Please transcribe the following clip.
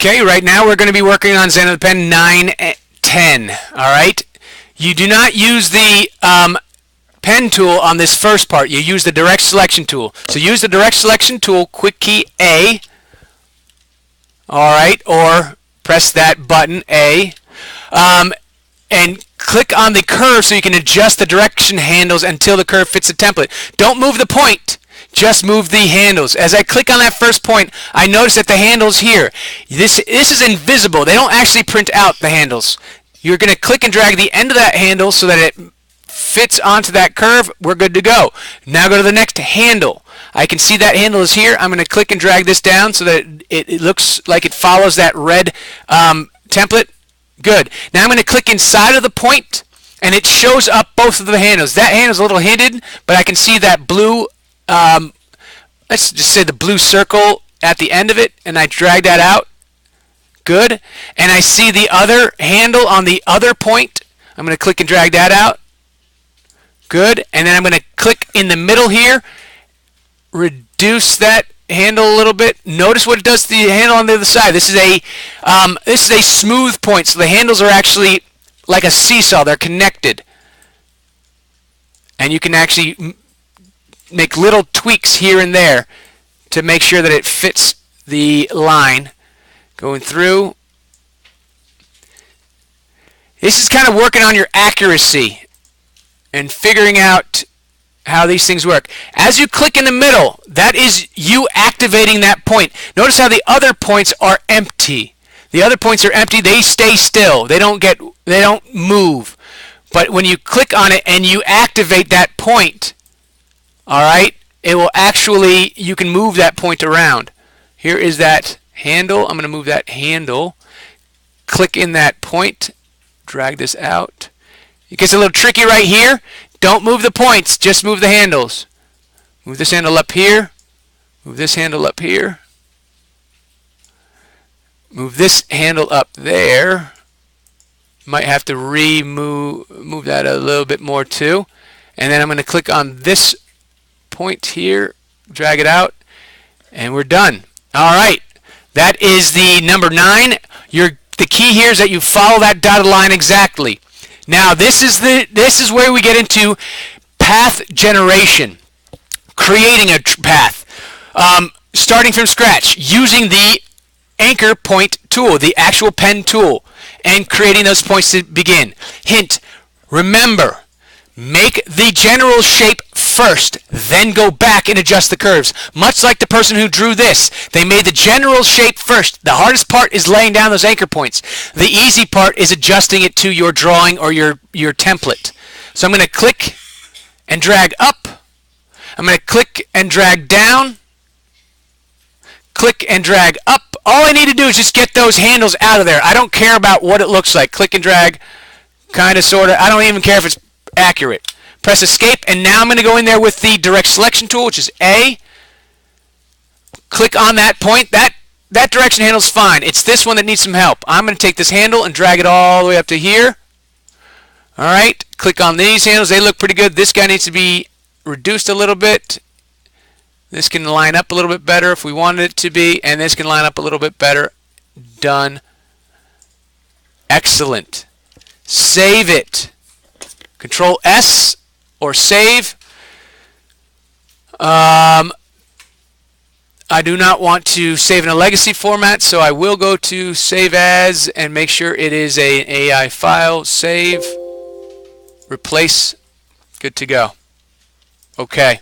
Okay, right now we're going to be working on Xanadu Pen 910. All right, you do not use the pen tool on this first part. You use the direct selection tool. So use the direct selection tool, quick key A. All right, or press that button A, and click on the curve so you can adjust the direction handles until the curve fits the template. Don't move the point. Just move the handles. As I click on that first point, I notice that the handles here, this is invisible. They don't actually print out the handles. You're going to click and drag the end of that handle so that it fits onto that curve. We're good to go. Now go to the next handle. I can see that handle is here. I'm going to click and drag this down so that it looks like it follows that red template. Good. Now I'm going to click inside of the point, and it shows up both of the handles. That handle's a little hidden, but I can see that blue, let's just say the blue circle at the end of it, and I drag that out. Good. And I see the other handle on the other point. I'm going to click and drag that out. Good. And then I'm going to click in the middle here, reduce that handle a little bit. Notice what it does to the handle on the other side. This is a smooth point, so the handles are actually like a seesaw. They're connected, and you can actually make little tweaks here and there to make sure that it fits the line going through. This is kind of working on your accuracy and figuring out how these things work. As you click in the middle, that is you activating that point. Notice how the other points are empty. The other points are empty. They stay still. They don't move. But when you click on it and you activate that point, all right, it will actually, you can move that point around. Here is that handle. I'm going to move that handle. Click in that point. Drag this out. It gets a little tricky right here. Don't move the points, just move the handles. Move this handle up here. Move this handle up here. Move this handle up there. Might have to move that a little bit more too. And then I'm going to click on this point here, drag it out, and we're done. All right, that is the number 9. The key here is that you follow that dotted line exactly. Now this is where we get into path generation, creating a path, starting from scratch, using the anchor point tool, the actual pen tool, and creating those points to begin. Hint: remember, make the general shape first, then go back and adjust the curves. Much like the person who drew this, they made the general shape first. The hardest part is laying down those anchor points. The easy part is adjusting it to your drawing or your template. So I'm going to click and drag up. I'm going to click and drag down. Click and drag up. All I need to do is just get those handles out of there. I don't care about what it looks like. Click and drag, kind of, sort of. I don't even care if it's accurate. Press escape, and now I'm going to go in there with the direct selection tool, which is A. Click on that point. That direction handle is fine. It's this one that needs some help. I'm going to take this handle and drag it all the way up to here. All right. Click on these handles. They look pretty good. This guy needs to be reduced a little bit. This can line up a little bit better if we wanted it to be, and this can line up a little bit better. Done. Excellent. Save it. Control S or save. I do not want to save in a legacy format, so I will go to Save As and make sure it is an AI file. Save. Replace. Good to go. Okay.